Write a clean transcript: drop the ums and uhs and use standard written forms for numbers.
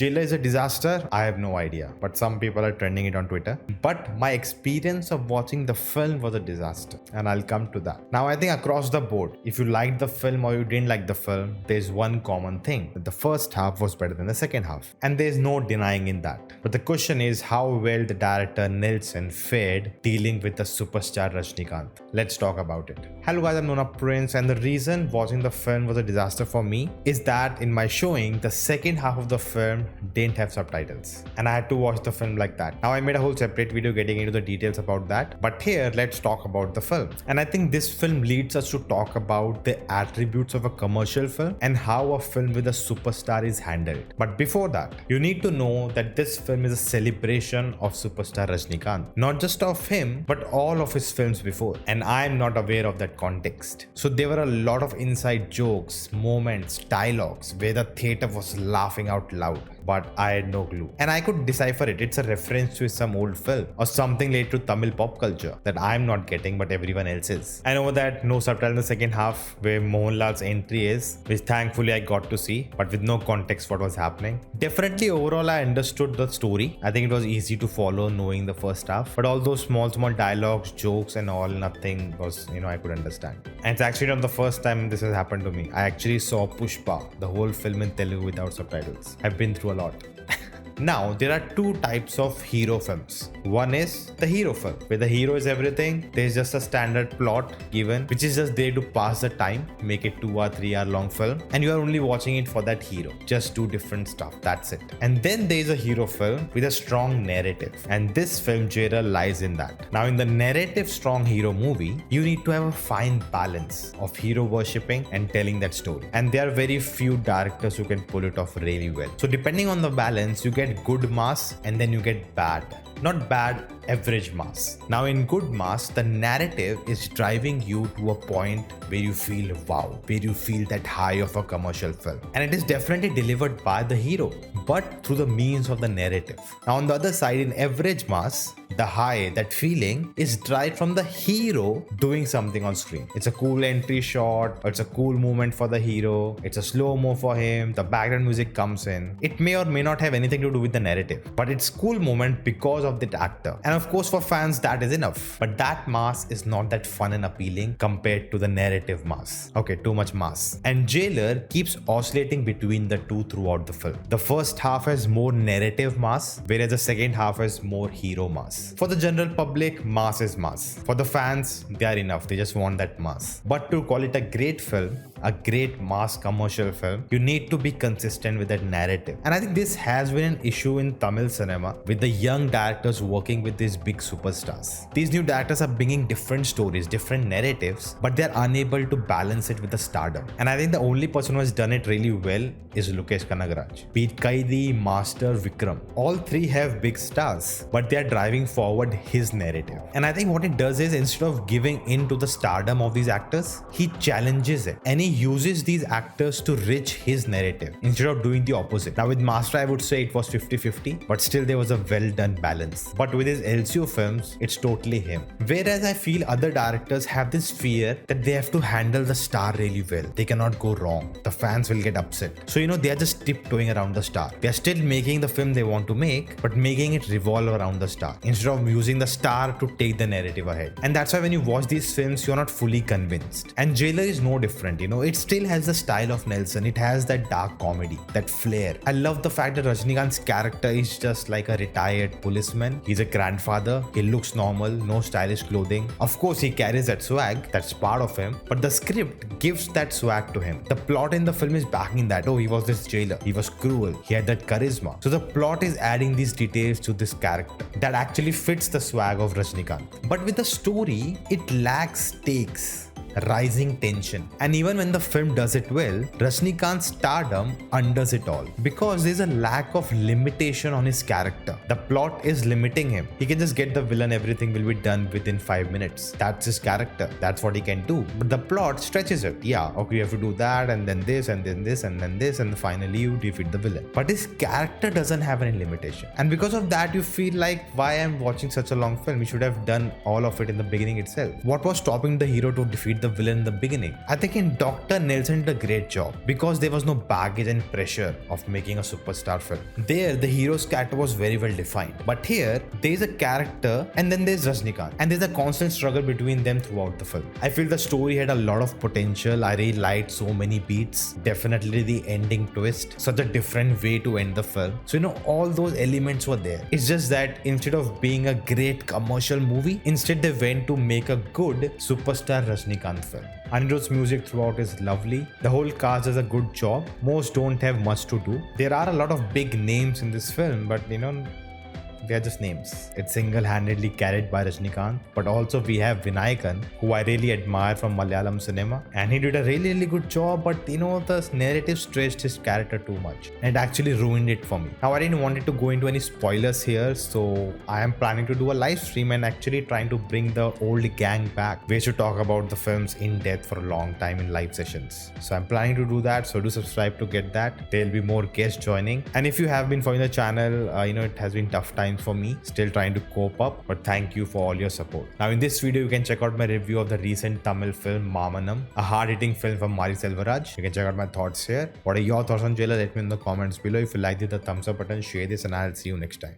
Jailer is a disaster? I have no idea, but some people are trending it on Twitter. But my experience of watching the film was a disaster, and I'll come to that. Now, I think across the board, if you liked the film or you didn't like the film, there's one common thing, that the first half was better than the second half, and there's no denying in that. But the question is how well the director Nelson fared dealing with the superstar Rajinikanth. Let's talk about it. Hello guys, I'm Nona, and the reason watching the film was a disaster for me is that in my showing, the second half of the film didn't have subtitles, and I had to watch the film like that. Now, I made a whole separate video getting into the details about that, but here let's talk about the film. And I think this film leads us to talk about the attributes of a commercial film and how a film with a superstar is handled. But before that, you need to know that this film is a celebration of superstar Rajinikanth, not just of him but all of his films before, and I am not aware of that context. So there were a lot of inside jokes, moments, dialogues where the theater was laughing out loud, but I had no clue. And I could decipher it. It's a reference to some old film or something related to Tamil pop culture that I'm not getting but everyone else is. I know that no subtitle in the second half where Mohanlal's entry is, which thankfully I got to see, but with no context what was happening. Definitely overall I understood the story. I think it was easy to follow knowing the first half, but all those small dialogues, jokes and all, nothing was, I could understand. And it's actually not the first time this has happened to me. I actually saw Pushpa, the whole film in Telugu without subtitles. I've been through a lot. Now, there are two types of hero films. One is the hero film, where the hero is everything. There's just a standard plot given, which is just there to pass the time, make it 2 or 3 hour long film, and you are only watching it for that hero. Just do different stuff, that's it. And then there's a hero film with a strong narrative, and this film genre lies in that. Now, in the narrative strong hero movie, you need to have a fine balance of hero worshipping and telling that story. And there are very few directors who can pull it off really well. So depending on the balance, you get good mass and then you get bad. Not bad, average mass. Now in good mass, the narrative is driving you to a point where you feel wow, where you feel that high of a commercial film. And it is definitely delivered by the hero, but through the means of the narrative. Now on the other side, in average mass, the high, that feeling, is derived from the hero doing something on screen. It's a cool entry shot, or it's a cool moment for the hero, it's a slow-mo for him, the background music comes in. It may or may not have anything to do with the narrative, but it's cool moment because of that actor. And of course for fans that is enough. But that mass is not that fun and appealing compared to the narrative mass. Okay, too much mass. And Jailer keeps oscillating between the two throughout the film. The first half has more narrative mass, whereas the second half has more hero mass. For the general public, mass is mass. For the fans, they are enough. They just want that mass. But to call it a great film, a great mass commercial film, you need to be consistent with that narrative. And I think this has been an issue in Tamil cinema with the young directors working with these big superstars. These new directors are bringing different stories, different narratives, but they're unable to balance it with the stardom. And I think the only person who has done it really well is Lokesh Kanagaraj. Be it Kaidi, Master, Vikram. All three have big stars, but they're driving forward his narrative. And I think what it does is, instead of giving in to the stardom of these actors, he challenges it. And he uses these actors to reach his narrative instead of doing the opposite. Now with Master, I would say it was 50-50, but still there was a well done balance. But with his LCO films, it's totally him. Whereas I feel other directors have this fear that they have to handle the star really well. They cannot go wrong. The fans will get upset. So they are just tiptoeing around the star. They are still making the film they want to make, but making it revolve around the star instead of using the star to take the narrative ahead. And that's why when you watch these films, you're not fully convinced. And Jailer is no different. It still has the style of Nelson. It has that dark comedy, that flair. I love the fact that Rajinikanth's character is just like a retired policeman. He's a grandfather. He looks normal, no stylish clothing. Of course, he carries that swag. That's part of him. But the script gives that swag to him. The plot in the film is backing that. Oh, he was this jailer. He was cruel. He had that charisma. So the plot is adding these details to this character that actually fits the swag of Rajinikanth. But with the story, it lacks stakes. rising tension. And even when the film does it well, Rajinikanth's stardom undoes it all because there's a lack of limitation on his character. The plot is limiting him. He can just get the villain, everything will be done within 5 minutes. That's his character. That's what he can do. But the plot stretches it. Yeah, okay, you have to do that and then this and then this and then this and finally you defeat the villain. But his character doesn't have any limitation. And because of that, you feel like, why I'm watching such a long film? You should have done all of it in the beginning itself. What was stopping the hero to defeat hate the villain in the beginning. I think in Dr. Nelson did a great job because there was no baggage and pressure of making a superstar film. There, the hero's character was very well defined. But here, there's a character and then there's Rajinikanth. And there's a constant struggle between them throughout the film. I feel the story had a lot of potential. I really liked so many beats. Definitely the ending twist. Such a different way to end the film. So, all those elements were there. It's just that instead of being a great commercial movie, instead they went to make a good superstar Rajinikanth film. Anirudh's music throughout is lovely. The whole cast does a good job. Most don't have much to do. There are a lot of big names in this film, but they are just names. It's single-handedly carried by Rajinikanth, but also we have Vinayakan, who I really admire from Malayalam cinema, and he did a really, really good job, but the narrative stretched his character too much, and it actually ruined it for me. Now, I didn't want to go into any spoilers here, so I am planning to do a live stream and actually trying to bring the old gang back. We should talk about the films in depth for a long time in live sessions. So I'm planning to do that, so do subscribe to get that. There'll be more guests joining, and if you have been following the channel, it has been tough times for me, still trying to cope up, but thank you for all your support. Now in this video you can check out my review of the recent Tamil film Mamanam, a hard-hitting film from Mari Selvaraj. You can check out my thoughts here. What are your thoughts on Jailer? Let me know in the comments below. If you liked it, the thumbs up button, share this, and I'll see you next time.